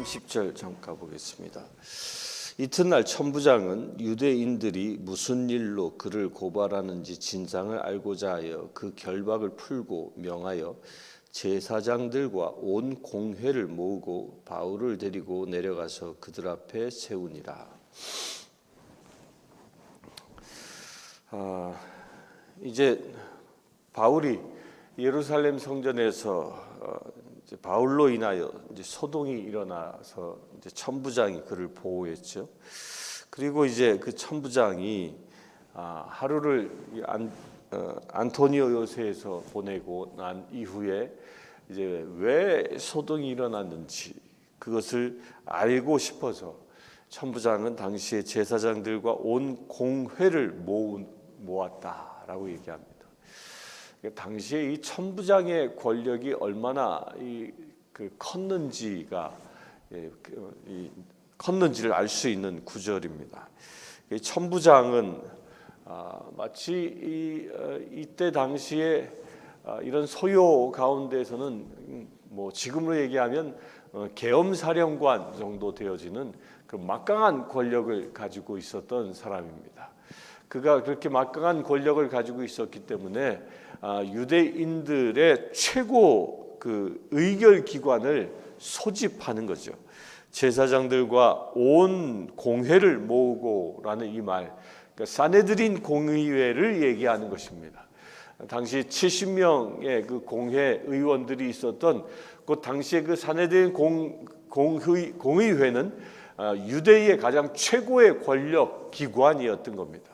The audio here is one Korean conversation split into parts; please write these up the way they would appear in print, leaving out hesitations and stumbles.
30절 잠깐 보겠습니다. 이튿날 천부장은 유대인들이 무슨 일로 그를 고발하는지 진상을 알고자 하여 그 결박을 풀고 명하여 제사장들과 온 공회를 모으고 바울을 데리고 내려가서 그들 앞에 세우니라. 이제 바울이 예루살렘 성전에서 이제 바울로 인하여 이제 소동이 일어나서 이제 천부장이 그를 보호했죠. 그리고 이제 그 천부장이 하루를 안토니오 요새에서 보내고 난 이후에 이제 왜 소동이 일어났는지 그것을 알고 싶어서 천부장은 당시에 제사장들과 온 공회를 모았다라고 얘기합니다. 당시에 이 천부장의 권력이 얼마나 컸는지를 알 수 있는 구절입니다. 천부장은 마치 이때 당시에 이런 소요 가운데서는 뭐 지금으로 얘기하면 계엄사령관 정도 되어지는 그 막강한 권력을 가지고 있었던 사람입니다. 그가 그렇게 막강한 권력을 가지고 있었기 때문에 유대인들의 최고 그 의결 기관을 소집하는 거죠. 제사장들과 온 공회를 모으고라는 이 말, 그러니까 사네드린 공의회를 얘기하는 것입니다. 당시 70명의 그 공회 의원들이 있었던 그 당시에 그 사네드린 공의회는 유대의 가장 최고의 권력 기관이었던 겁니다.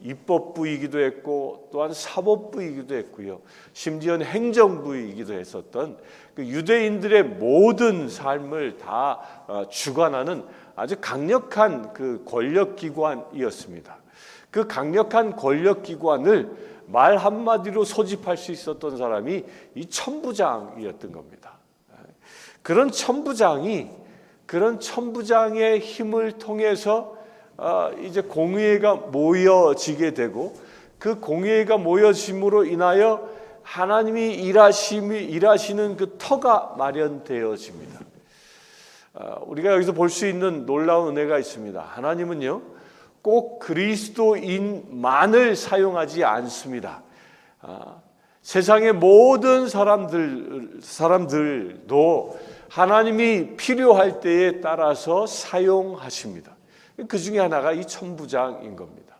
입법부이기도 했고 또한 사법부이기도 했고요. 심지어는 행정부이기도 했었던 그 유대인들의 모든 삶을 다 주관하는 아주 강력한 그 권력 기관이었습니다. 그 강력한 권력 기관을 말 한마디로 소집할 수 있었던 사람이 이 천부장이었던 겁니다. 그런 천부장의 힘을 통해서 이제 공의회가 모여지게 되고 그 공의회가 모여짐으로 인하여 하나님이 일하시는 그 터가 마련되어집니다. 우리가 여기서 볼 수 있는 놀라운 은혜가 있습니다. 하나님은요 꼭 그리스도인만을 사용하지 않습니다. 세상의 모든 사람들도 하나님이 필요할 때에 따라서 사용하십니다. 그 중에 하나가 이 천부장인 겁니다.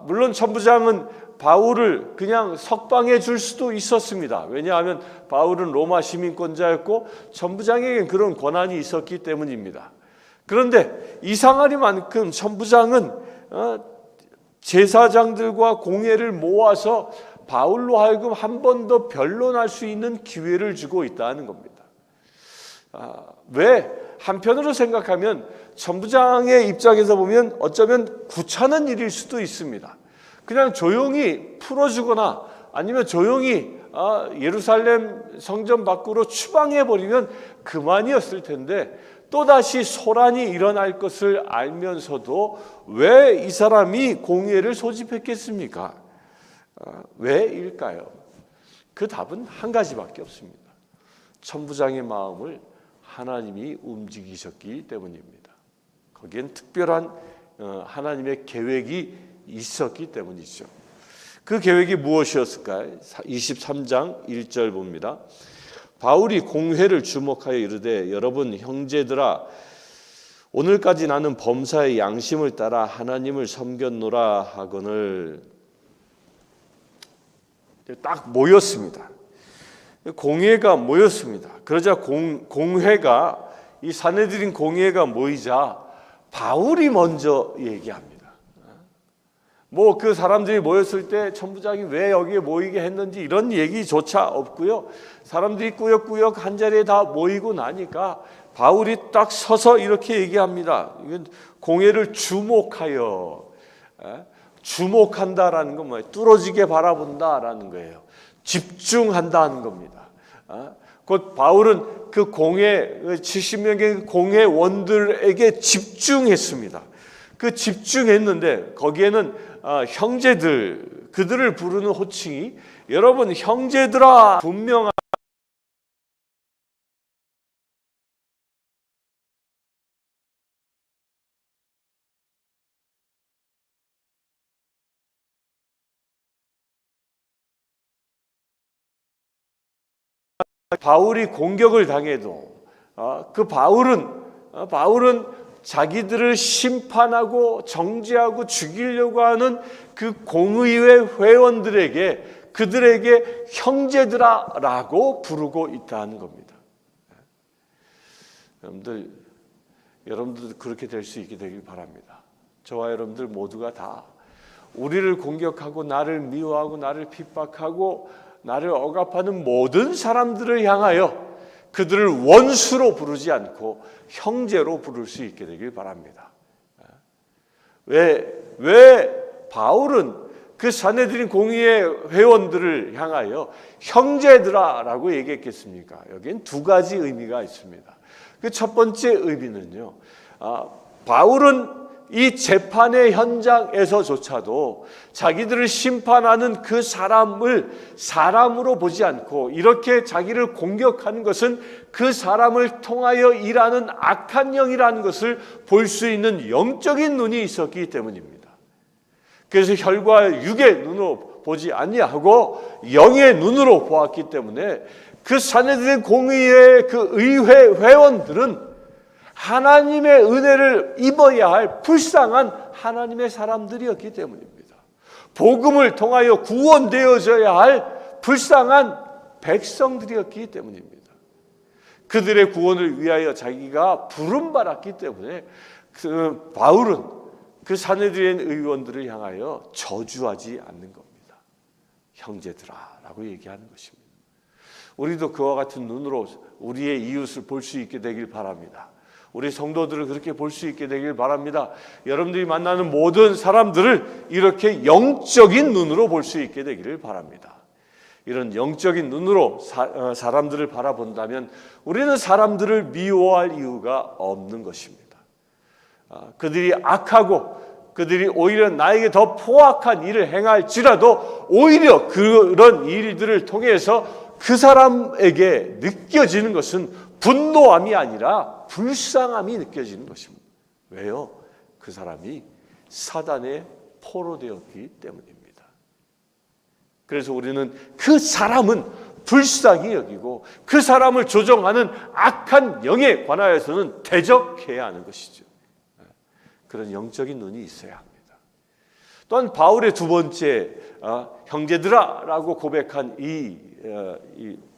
물론 천부장은 바울을 그냥 석방해 줄 수도 있었습니다. 왜냐하면 바울은 로마 시민권자였고 천부장에겐 그런 권한이 있었기 때문입니다. 그런데 이상하리만큼 천부장은 제사장들과 공회를 모아서 바울로 하여금 한 번 더 변론할 수 있는 기회를 주고 있다는 겁니다. 왜? 한편으로 생각하면 천부장의 입장에서 보면 어쩌면 구차한 일일 수도 있습니다. 그냥 조용히 풀어주거나 아니면 조용히 예루살렘 성전 밖으로 추방해버리면 그만이었을 텐데 또다시 소란이 일어날 것을 알면서도 왜 이 사람이 공회를 소집했겠습니까? 왜일까요? 그 답은 한 가지밖에 없습니다. 천부장의 마음을 하나님이 움직이셨기 때문입니다. 거기엔 특별한 하나님의 계획이 있었기 때문이죠. 그 계획이 무엇이었을까요? 23장 1절 봅니다. 바울이 공회를 주목하여 이르되 여러분 형제들아 오늘까지 나는 범사의 양심을 따라 하나님을 섬겼노라 하거늘. 딱 모였습니다. 공회가 모였습니다. 그러자 공회가 이 사네드린 공회가 모이자 바울이 먼저 얘기합니다. 뭐 그 사람들이 모였을 때 천부장이 왜 여기에 모이게 했는지 이런 얘기조차 없고요. 사람들이 꾸역꾸역 한 자리에 다 모이고 나니까 바울이 딱 서서 이렇게 얘기합니다. 공회를 주목한다라는 건 뭐예요? 뚫어지게 바라본다라는 거예요. 집중한다는 겁니다. 곧 바울은 그 공회 70명의 공회원들에게 집중했습니다. 그 집중했는데 거기에는 형제들 그들을 부르는 호칭이 여러분 형제들아 분명한 바울이 공격을 당해도 그 바울은 자기들을 심판하고 정죄하고 죽이려고 하는 그 공의회 회원들에게 그들에게 형제들아라고 부르고 있다는 겁니다. 여러분들도 그렇게 될 수 있게 되길 바랍니다. 저와 여러분들 모두가 다 우리를 공격하고 나를 미워하고 나를 핍박하고 나를 억압하는 모든 사람들을 향하여 그들을 원수로 부르지 않고 형제로 부를 수 있게 되길 바랍니다. 왜 바울은 그 산헤드린 공의회 회원들을 향하여 형제들아라고 얘기했겠습니까? 여기엔 두 가지 의미가 있습니다. 그 첫 번째 의미는요, 바울은 이 재판의 현장에서조차도 자기들을 심판하는 그 사람을 사람으로 보지 않고 이렇게 자기를 공격하는 것은 그 사람을 통하여 일하는 악한 영이라는 것을 볼 수 있는 영적인 눈이 있었기 때문입니다. 그래서 혈과 육의 눈으로 보지 아니하고 영의 눈으로 보았기 때문에 그 산헤드린 공의회 그 의회 회원들은 하나님의 은혜를 입어야 할 불쌍한 하나님의 사람들이었기 때문입니다. 복음을 통하여 구원되어져야 할 불쌍한 백성들이었기 때문입니다. 그들의 구원을 위하여 자기가 부름받았기 때문에 바울은 그 산헤드린 의원들을 향하여 저주하지 않는 겁니다. 형제들아라고 얘기하는 것입니다. 우리도 그와 같은 눈으로 우리의 이웃을 볼 수 있게 되길 바랍니다. 우리 성도들을 그렇게 볼 수 있게 되길 바랍니다. 여러분들이 만나는 모든 사람들을 이렇게 영적인 눈으로 볼 수 있게 되기를 바랍니다. 이런 영적인 눈으로 사람들을 바라본다면 우리는 사람들을 미워할 이유가 없는 것입니다. 그들이 악하고 그들이 오히려 나에게 더 포악한 일을 행할지라도 오히려 그런 일들을 통해서 그 사람에게 느껴지는 것은 분노함이 아니라 불쌍함이 느껴지는 것입니다. 왜요? 그 사람이 사단의 포로되었기 때문입니다. 그래서 우리는 그 사람은 불쌍히 여기고 그 사람을 조종하는 악한 영에 관하여서는 대적해야 하는 것이죠. 그런 영적인 눈이 있어야 합니다. 또한 바울의 두 번째 형제들아라고 고백한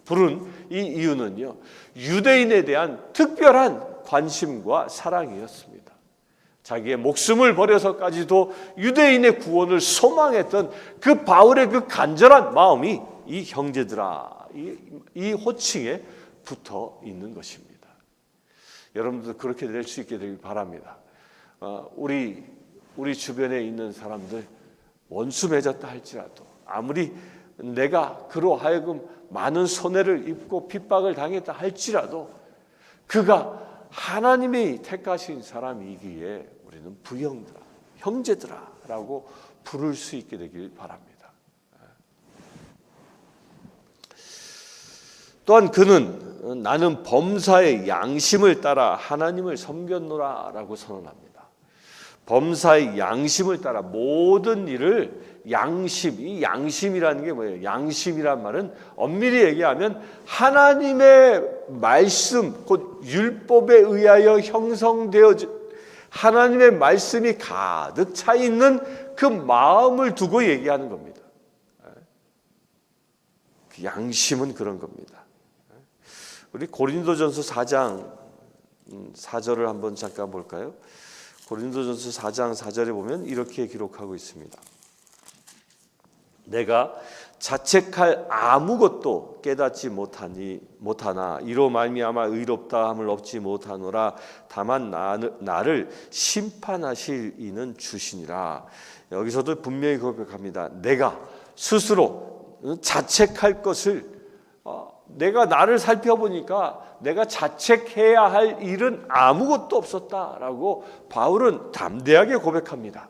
부른 이 이유는요, 유대인에 대한 특별한 관심과 사랑이었습니다. 자기의 목숨을 버려서까지도 유대인의 구원을 소망했던 그 바울의 그 간절한 마음이 이 형제들아, 이 호칭에 붙어 있는 것입니다. 여러분들도 그렇게 될 수 있게 되길 바랍니다. 우리 주변에 있는 사람들 원수 맺었다 할지라도 아무리 내가 그로 하여금 많은 손해를 입고 핍박을 당했다 할지라도 그가 하나님이 택하신 사람이기에 우리는 부형들아, 형제들아라고 부를 수 있게 되길 바랍니다. 또한 그는 나는 범사의 양심을 따라 하나님을 섬겼노라라고 선언합니다. 범사의 양심을 따라 모든 일을 이 양심이라는 게 뭐예요? 양심이란 말은 엄밀히 얘기하면 하나님의 말씀, 곧 율법에 의하여 형성되어진 하나님의 말씀이 가득 차 있는 그 마음을 두고 얘기하는 겁니다. 그 양심은 그런 겁니다. 우리 고린도전서 4장 4절을 한번 잠깐 볼까요? 고린도전서 4장 4절에 보면 이렇게 기록하고 있습니다. 내가 자책할 아무것도 깨닫지 못하나 이로 말미암아 의롭다 함을 얻지 못하노라. 다만 나를 심판하실 이는 주시니라. 여기서도 분명히 고백합니다. 내가 스스로 자책할 것을 내가 나를 살펴보니까 내가 자책해야 할 일은 아무것도 없었다라고 바울은 담대하게 고백합니다.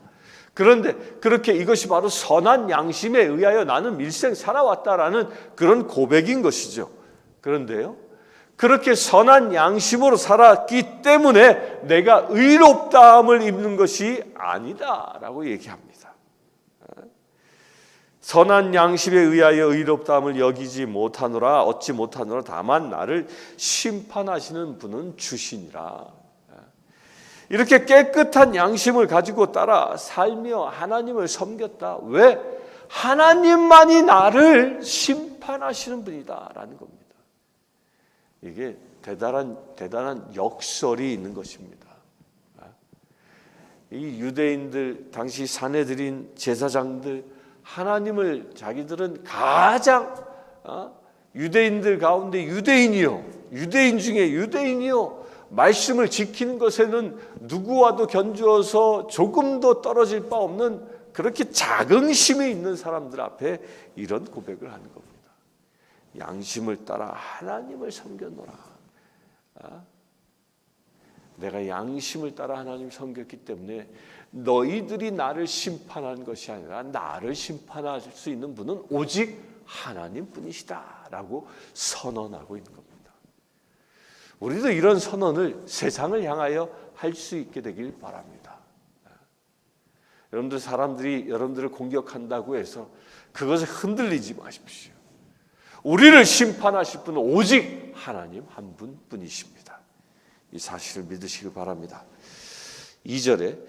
그런데 그렇게 이것이 바로 선한 양심에 의하여 나는 일생 살아왔다라는 그런 고백인 것이죠. 그런데요, 그렇게 선한 양심으로 살았기 때문에 내가 의롭다함을 입는 것이 아니다라고 얘기합니다. 선한 양심에 의하여 의롭다함을 여기지 못하노라 얻지 못하노라 다만 나를 심판하시는 분은 주시니라. 이렇게 깨끗한 양심을 가지고 따라 살며 하나님을 섬겼다. 왜? 하나님만이 나를 심판하시는 분이다라는 겁니다. 이게 대단한 역설이 있는 것입니다. 이 유대인들 당시 사내들인 제사장들 하나님을 자기들은 가장 유대인들 가운데 유대인 중에 유대인이요 말씀을 지키는 것에는 누구와도 견주어서 조금도 떨어질 바 없는 그렇게 자긍심이 있는 사람들 앞에 이런 고백을 하는 겁니다. 양심을 따라 하나님을 섬겼노라. 내가 양심을 따라 하나님 섬겼기 때문에 너희들이 나를 심판한 것이 아니라 나를 심판할 수 있는 분은 오직 하나님뿐이시다라고 선언하고 있는 겁니다. 우리도 이런 선언을 세상을 향하여 할 수 있게 되길 바랍니다. 여러분들 사람들이 여러분들을 공격한다고 해서 그것에 흔들리지 마십시오. 우리를 심판하실 분은 오직 하나님 한 분뿐이십니다. 이 사실을 믿으시길 바랍니다. 2절에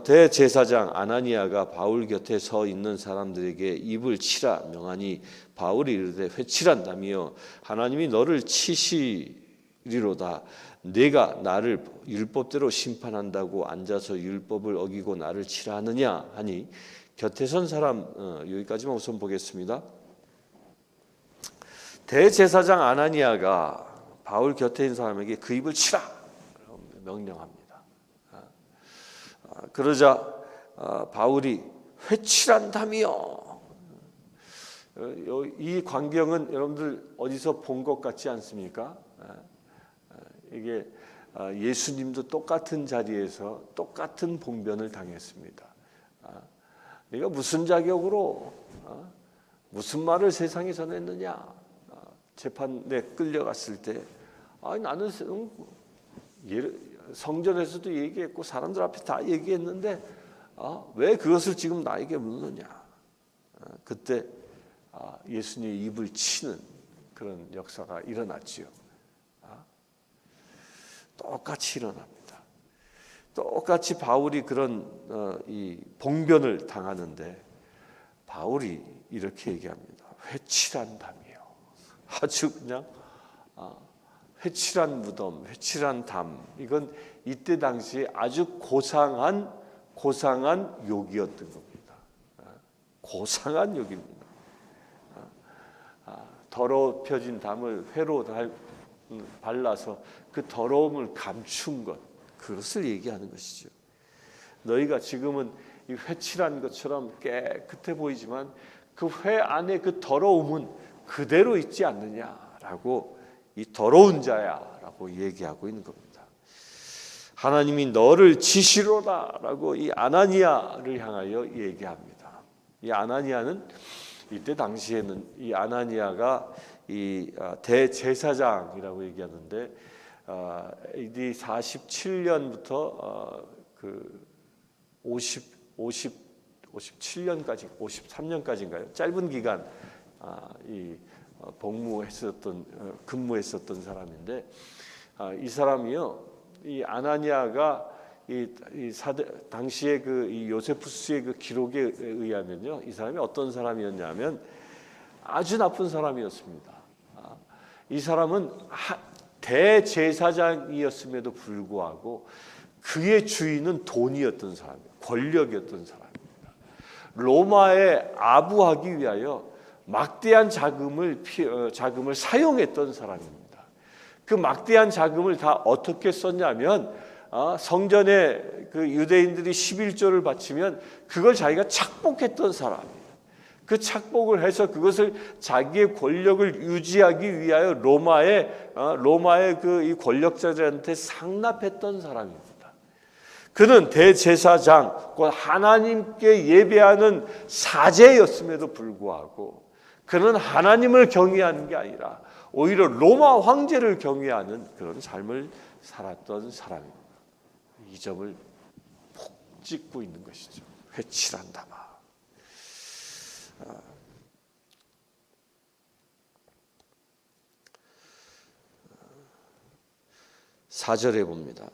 대제사장 아나니아가 바울 곁에 서 있는 사람들에게 입을 치라 명하니 바울이 이르되 회치란다며 하나님이 너를 치시리로다. 내가 나를 율법대로 심판한다고 앉아서 율법을 어기고 나를 치라 하느냐 하니 곁에 선 사람 여기까지만 우선 보겠습니다. 대제사장 아나니아가 바울 곁에 있는 사람에게 그 입을 치라 명령합니다. 그러자 바울이 회치란다며. 이 광경은 여러분들 어디서 본 것 같지 않습니까? 이게 예수님도 똑같은 자리에서 똑같은 봉변을 당했습니다. 네가 무슨 자격으로 무슨 말을 세상에 전했느냐? 재판에 끌려갔을 때 나는 성전에서도 얘기했고 사람들 앞에 다 얘기했는데 왜 그것을 지금 나에게 묻느냐? 그때 예수님의 입을 치는 그런 역사가 일어났지요. 똑같이 일어납니다. 똑같이 바울이 그런 이 봉변을 당하는데 바울이 이렇게 얘기합니다. 회칠한다며. 아주 그냥 회칠한 무덤, 회칠한 담. 이건 이때 당시에 아주 고상한 욕이었던 겁니다. 고상한 욕입니다. 더럽혀진 담을 회로 발라서 그 더러움을 감춘 것, 그것을 얘기하는 것이죠. 너희가 지금은 이 회칠한 것처럼 깨끗해 보이지만 그 회 안에 그 더러움은 그대로 있지 않느냐라고, 이 더러운 자야라고 얘기하고 있는 겁니다. 하나님이 너를 치시로다라고 이 아나니아를 향하여 얘기합니다. 이 아나니아는 이때 당시에는 이 아나니아가 이 대제사장이라고 얘기하는데 AD 47년부터 그 57년까지 53년까지인가요? 짧은 기간 이 근무했었던 사람인데 이 사람이요, 이 아나니아가 당시에 이 요세푸스의 그 기록에 의하면요, 이 사람이 어떤 사람이었냐면 아주 나쁜 사람이었습니다. 이 사람은 대제사장이었음에도 불구하고 그의 주인은 돈이었던 사람이에요. 권력이었던 사람입니다. 로마에 아부하기 위하여 막대한 자금을 사용했던 사람입니다. 그 막대한 자금을 다 어떻게 썼냐면 성전에 그 유대인들이 11조를 바치면 그걸 자기가 착복했던 사람이에요. 그 착복을 해서 그것을 자기의 권력을 유지하기 위하여 로마의 그 이 권력자들한테 상납했던 사람입니다. 그는 대제사장, 곧 하나님께 예배하는 사제였음에도 불구하고 그는 하나님을 경외하는 게 아니라 오히려 로마 황제를 경외하는 그런 삶을 살았던 사람입니다. 이 점을 푹 짚고 있는 것이죠. 회칠한다마. 4절에 봅니다.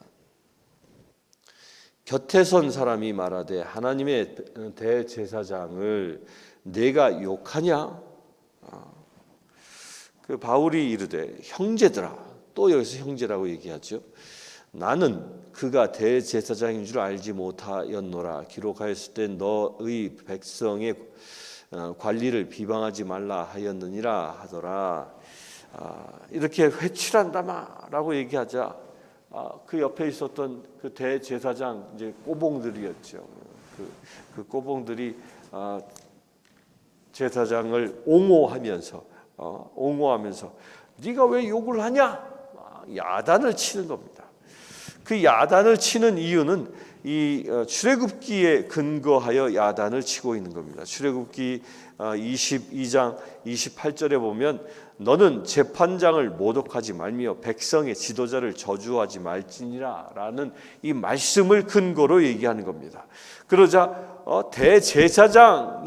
곁에 선 사람이 말하되 하나님의 대제사장을 내가 욕하냐? 그 바울이 이르되 형제들아, 또 여기서 형제라고 얘기하죠. 나는 그가 대제사장인 줄 알지 못하였노라. 기록하였을 때 너의 백성의 관리를 비방하지 말라 하였느니라 하더라. 이렇게 회칠한다마라고 얘기하자 그 옆에 있었던 그 대제사장 이제 꼬봉들이었죠. 그 꼬봉들이 제사장을 옹호하면서 네가 왜 욕을 하냐? 야단을 치는 겁니다. 그 야단을 치는 이유는 이 출애굽기에 근거하여 야단을 치고 있는 겁니다. 출애굽기 22장 28절에 보면 너는 재판장을 모독하지 말며 백성의 지도자를 저주하지 말지니라 라는 이 말씀을 근거로 얘기하는 겁니다. 그러자 대제사장이라고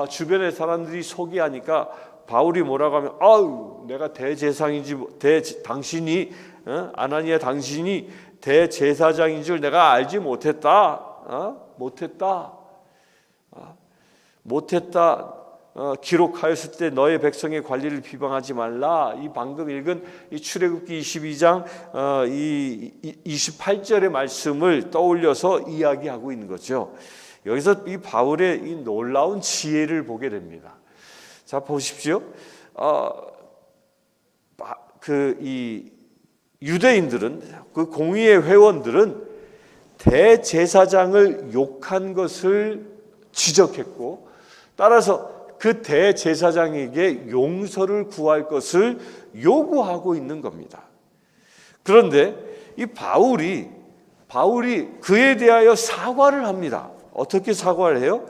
주변의 사람들이 소개하니까 바울이 뭐라고 하면 아우 내가 대제사장인지 당신이 아나니아 당신이 대제사장인 줄 내가 알지 못했다. 못했다. 기록하였을 때 너의 백성의 관리를 비방하지 말라. 이 방금 읽은 이 출애굽기 22장 28절의 말씀을 떠올려서 이야기하고 있는 거죠. 여기서 이 바울의 이 놀라운 지혜를 보게 됩니다. 자 보십시오. 이 유대인들은 그 공의회 회원들은 대제사장을 욕한 것을 지적했고 따라서 그 대제사장에게 용서를 구할 것을 요구하고 있는 겁니다. 그런데 이 바울이 그에 대하여 사과를 합니다. 어떻게 사과를 해요?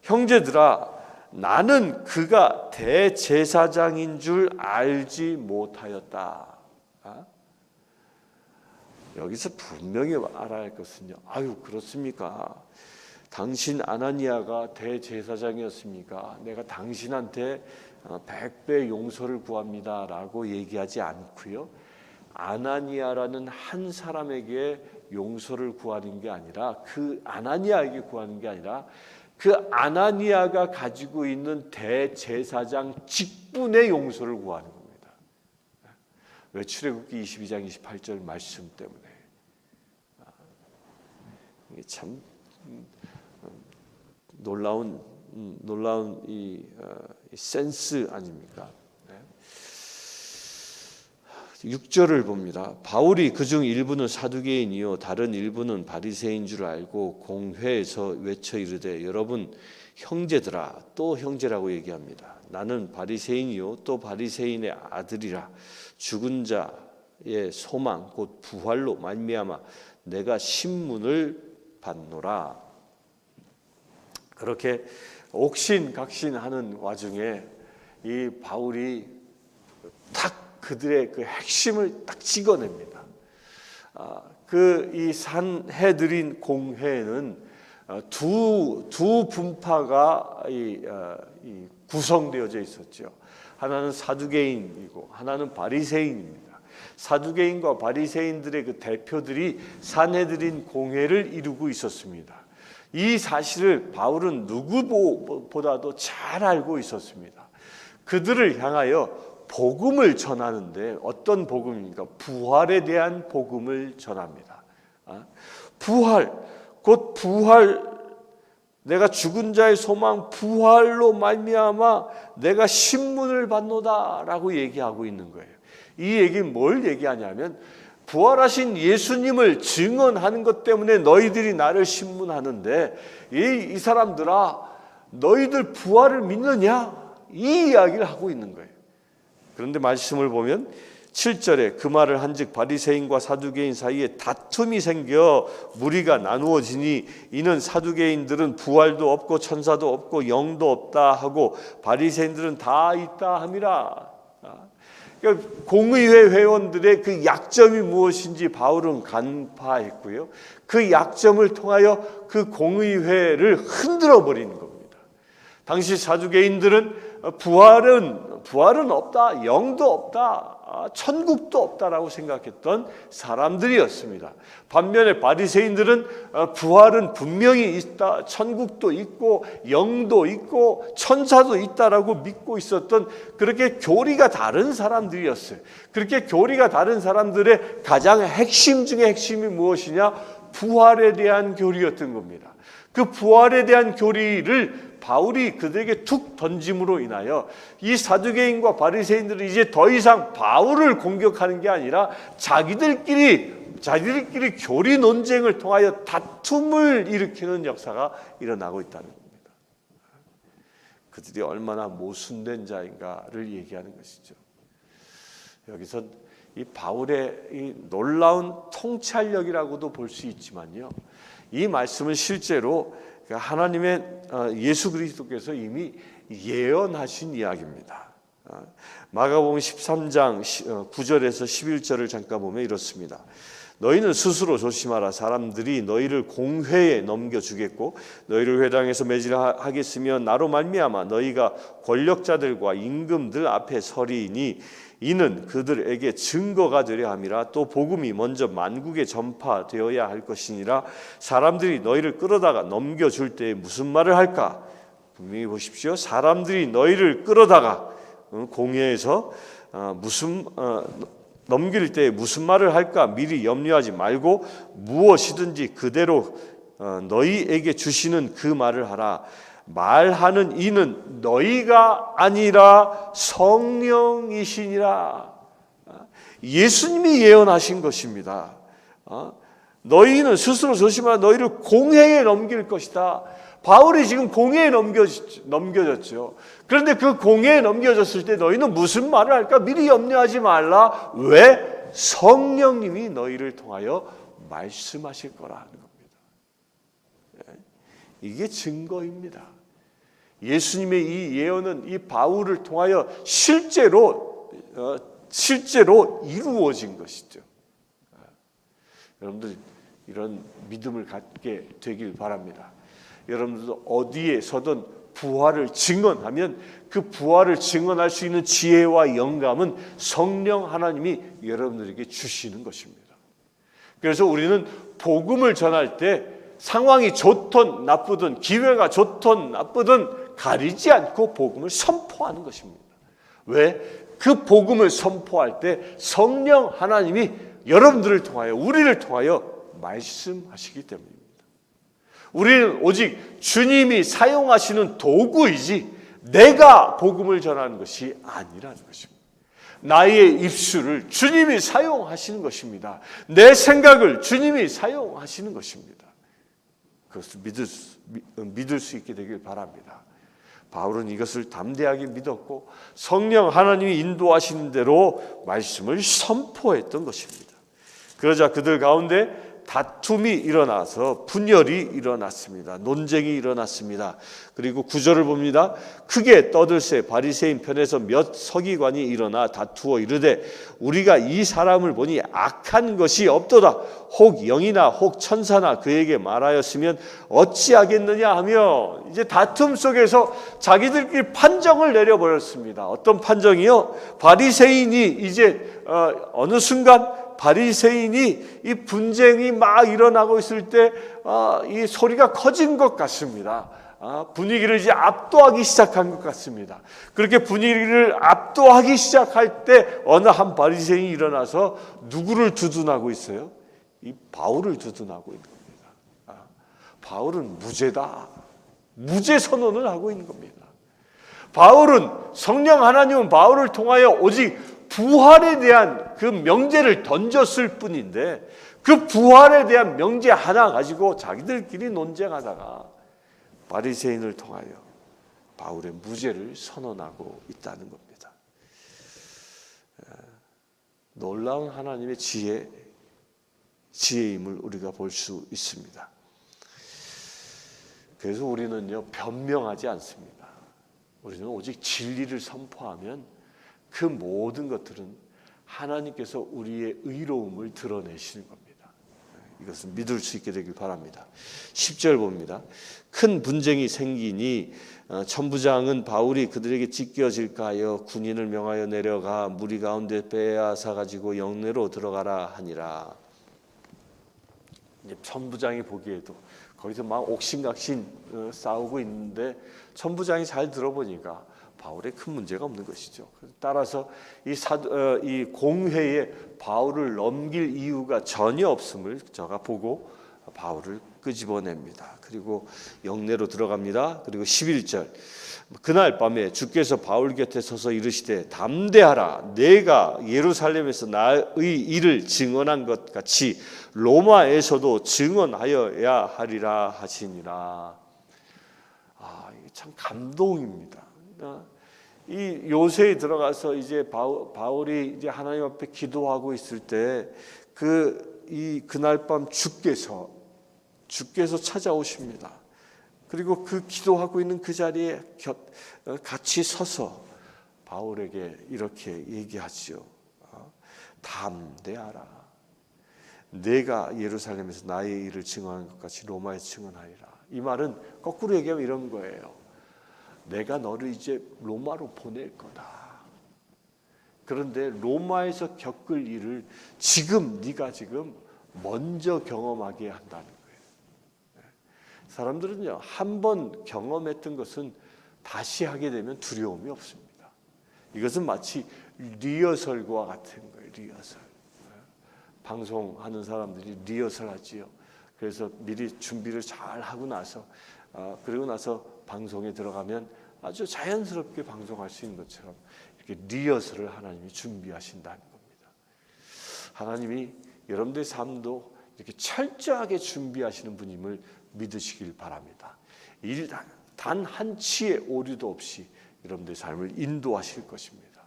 형제들아, 나는 그가 대제사장인 줄 알지 못하였다. 여기서 분명히 알아야 할 것은요. 아유 그렇습니까? 당신 아나니아가 대제사장이었습니까? 내가 당신한테 100배 용서를 구합니다 라고 얘기하지 않고요. 아나니아라는 한 사람에게 용서를 구하는 게 아니라 그 아나니아에게 구하는 게 아니라 그 아나니아가 가지고 있는 대제사장 직분의 용서를 구하는 겁니다. 왜? 출애굽기 22장 28절 말씀 때문에. 이게 참 놀라운 이 센스 아닙니까? 6절을 봅니다. 바울이 그중 일부는 사두개인이요 다른 일부는 바리새인 줄 알고 공회에서 외쳐 이르되 여러분 형제들아, 또 형제라고 얘기합니다. 나는 바리새인이요 또 바리새인의 아들이라. 죽은 자의 소망 곧 부활로 말미암아 내가 신문을 받노라. 그렇게 옥신각신하는 와중에 이 바울이 딱 그들의 그 핵심을 딱 찍어냅니다. 이 산헤드린 공회에는 두 분파가 구성되어져 있었죠. 하나는 사두개인이고 하나는 바리새인입니다. 사두개인과 바리새인들의 그 대표들이 산헤드린 공회를 이루고 있었습니다. 이 사실을 바울은 누구보다도 잘 알고 있었습니다. 그들을 향하여 복음을 전하는데 어떤 복음입니까? 부활에 대한 복음을 전합니다. 부활, 곧 부활, 내가 죽은 자의 소망 부활로 말미암아 내가 신문을 받노다라고 얘기하고 있는 거예요. 이 얘기는 뭘 얘기하냐면 부활하신 예수님을 증언하는 것 때문에 너희들이 나를 신문하는데 이 사람들아 너희들 부활을 믿느냐? 이 이야기를 하고 있는 거예요. 그런데 말씀을 보면 7절에 그 말을 한즉 바리새인과 사두개인 사이에 다툼이 생겨 무리가 나누어지니 이는 사두개인들은 부활도 없고 천사도 없고 영도 없다 하고 바리새인들은 다 있다 함이라. 그러니까 공의회 회원들의 그 약점이 무엇인지 바울은 간파했고요. 그 약점을 통하여 그 공의회를 흔들어 버리는 겁니다. 당시 사두개인들은 부활은 없다, 영도 없다, 천국도 없다라고 생각했던 사람들이었습니다. 반면에 바리새인들은 부활은 분명히 있다, 천국도 있고 영도 있고 천사도 있다라고 믿고 있었던, 그렇게 교리가 다른 사람들이었어요. 그렇게 교리가 다른 사람들의 가장 핵심 중에 핵심이 무엇이냐? 부활에 대한 교리였던 겁니다. 그 부활에 대한 교리를 바울이 그들에게 툭 던짐으로 인하여 이 사두개인과 바리새인들은 이제 더 이상 바울을 공격하는 게 아니라 자기들끼리 교리 논쟁을 통하여 다툼을 일으키는 역사가 일어나고 있다는 겁니다. 그들이 얼마나 모순된 자인가를 얘기하는 것이죠. 여기서 이 바울의 이 놀라운 통찰력이라고도 볼 수 있지만요, 이 말씀은 실제로 하나님의 예수 그리스도께서 이미 예언하신 이야기입니다. 마가복음 13장 9절에서 11절을 잠깐 보면 이렇습니다. 너희는 스스로 조심하라. 사람들이 너희를 공회에 넘겨주겠고 너희를 회당에서 매질하겠으며 나로 말미암아 너희가 권력자들과 임금들 앞에 서리니 이는 그들에게 증거가 되려 함이라. 또 복음이 먼저 만국에 전파되어야 할 것이니라. 사람들이 너희를 끌어다가 넘겨줄 때에 무슨 말을 할까? 분명히 보십시오. 사람들이 너희를 끌어다가 공회에서 넘길 때에 무슨 말을 할까 미리 염려하지 말고 무엇이든지 그대로 너희에게 주시는 그 말을 하라. 말하는 이는 너희가 아니라 성령이시니라. 예수님이 예언하신 것입니다. 너희는 스스로 조심하라. 너희를 공회에 넘길 것이다. 바울이 지금 공회에 넘겨졌죠. 그런데 그 공회에 넘겨졌을 때 너희는 무슨 말을 할까 미리 염려하지 말라. 왜? 성령님이 너희를 통하여 말씀하실 거라 하는 겁니다. 이게 증거입니다. 예수님의 이 예언은 이 바울을 통하여 실제로 이루어진 것이죠. 여러분들 이런 믿음을 갖게 되길 바랍니다. 여러분들도 어디에서든 부활을 증언하면 그 부활을 증언할 수 있는 지혜와 영감은 성령 하나님이 여러분들에게 주시는 것입니다. 그래서 우리는 복음을 전할 때 상황이 좋든 나쁘든 기회가 좋든 나쁘든 가리지 않고 복음을 선포하는 것입니다. 왜? 그 복음을 선포할 때 성령 하나님이 여러분들을 통하여 우리를 통하여 말씀하시기 때문입니다. 우리는 오직 주님이 사용하시는 도구이지 내가 복음을 전하는 것이 아니라는 것입니다. 나의 입술을 주님이 사용하시는 것입니다. 내 생각을 주님이 사용하시는 것입니다. 그것을 믿을 수 있게 되길 바랍니다. 바울은 이것을 담대하게 믿었고 성령 하나님이 인도하시는 대로 말씀을 선포했던 것입니다. 그러자 그들 가운데 다툼이 일어나서 분열이 일어났습니다. 논쟁이 일어났습니다. 그리고 9절을 봅니다. 크게 떠들새 바리새인 편에서 몇 서기관이 일어나 다투어 이르되 우리가 이 사람을 보니 악한 것이 없도다. 혹 영이나 혹 천사나 그에게 말하였으면 어찌하겠느냐 하며 이제 다툼 속에서 자기들끼리 판정을 내려버렸습니다. 어떤 판정이요? 바리새인이 이제 어느 순간 바리새인이 이 분쟁이 막 일어나고 있을 때 이 소리가 커진 것 같습니다. 분위기를 이제 압도하기 시작한 것 같습니다. 그렇게 분위기를 압도하기 시작할 때 어느 한 바리새인이 일어나서 누구를 두둔하고 있어요? 이 바울을 두둔하고 있는 겁니다. 바울은 무죄다. 무죄 선언을 하고 있는 겁니다. 바울은 성령 하나님은 바울을 통하여 오직 부활에 대한 그 명제를 던졌을 뿐인데 그 부활에 대한 명제 하나 가지고 자기들끼리 논쟁하다가 바리새인을 통하여 바울의 무죄를 선언하고 있다는 겁니다. 놀라운 하나님의 지혜임을 우리가 볼 수 있습니다. 그래서 우리는요 변명하지 않습니다. 우리는 오직 진리를 선포하면 그 모든 것들은 하나님께서 우리의 의로움을 드러내시는 겁니다. 이것을 믿을 수 있게 되길 바랍니다. 10절 봅니다. 큰 분쟁이 생기니 천부장은 바울이 그들에게 찢겨질까 하여 군인을 명하여 내려가 무리 가운데 빼앗아 가지고 영내로 들어가라 하니라. 이제 천부장이 보기에도 거기서 막 옥신각신 싸우고 있는데 천부장이 잘 들어보니까 바울에 큰 문제가 없는 것이죠. 따라서 이 공회에 바울을 넘길 이유가 전혀 없음을 저가 보고 바울을 끄집어냅니다. 그리고 영내로 들어갑니다. 그리고 11절 그날 밤에 주께서 바울 곁에 서서 이르시되 담대하라 내가 예루살렘에서 나의 일을 증언한 것 같이 로마에서도 증언하여야 하리라 하시니라. 이게 참 감동입니다. 이 요새에 들어가서 이제 바울이 이제 하나님 앞에 기도하고 있을 때 그날 밤 주께서 찾아오십니다. 그리고 그 기도하고 있는 그 자리에 같이 서서 바울에게 이렇게 얘기하지요. 담대하라. 내가 예루살렘에서 나의 일을 증언한 것 같이 로마에서 증언하리라. 이 말은 거꾸로 얘기하면 이런 거예요. 내가 너를 이제 로마로 보낼 거다. 그런데 로마에서 겪을 일을 네가 지금 먼저 경험하게 한다는 거예요. 사람들은요, 한 번 경험했던 것은 다시 하게 되면 두려움이 없습니다. 이것은 마치 리허설과 같은 거예요. 리허설. 방송하는 사람들이 리허설 하지요. 그래서 미리 준비를 잘 하고 나서 그리고 나서 방송에 들어가면 아주 자연스럽게 방송할 수 있는 것처럼 이렇게 리허설을 하나님이 준비하신다는 겁니다. 하나님이 여러분들의 삶도 이렇게 철저하게 준비하시는 분임을 믿으시길 바랍니다. 단 한치의 오류도 없이 여러분들의 삶을 인도하실 것입니다.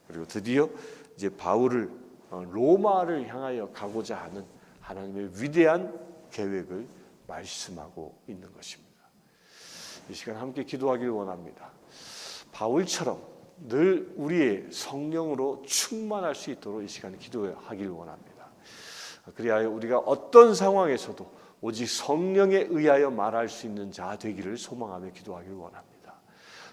그리고 드디어 이제 바울을 로마를 향하여 가고자 하는 하나님의 위대한 계획을 말씀하고 있는 것입니다. 이 시간 함께 기도하기를 원합니다. 바울처럼 늘 우리의 성령으로 충만할 수 있도록 이 시간에 기도하기를 원합니다. 그리하여 우리가 어떤 상황에서도 오직 성령에 의하여 말할 수 있는 자 되기를 소망하며 기도하기를 원합니다.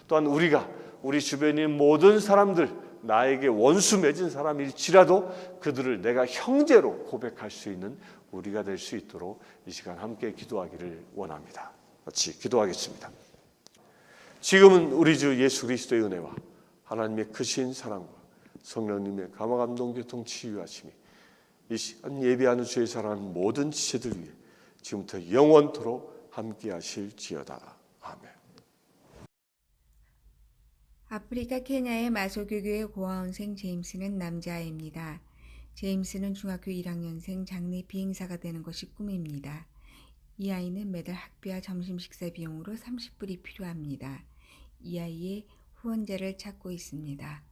또한 우리가 우리 주변에 있는 모든 사람들, 나에게 원수 맺은 사람일지라도 그들을 내가 형제로 고백할 수 있는 우리가 될 수 있도록 이 시간 함께 기도하기를 원합니다. 같이 기도하겠습니다. 지금은 우리 주 예수 그리스도의 은혜와 하나님의 크신 사랑과 성령님의 감화감동 교통 치유하심이 이 시간 예배하는 주의 사랑하는 모든 지체들 위해 지금부터 영원토록 함께 하실지어다. 아멘. 아프리카 케냐의 마소교교의 고아원생 제임스는 남자아이입니다. 제임스는 중학교 1학년생 장래 비행사가 되는 것이 꿈입니다. 이 아이는 매달 학비와 점심 식사 비용으로 30불이 필요합니다. 이 아이의 후원자를 찾고 있습니다.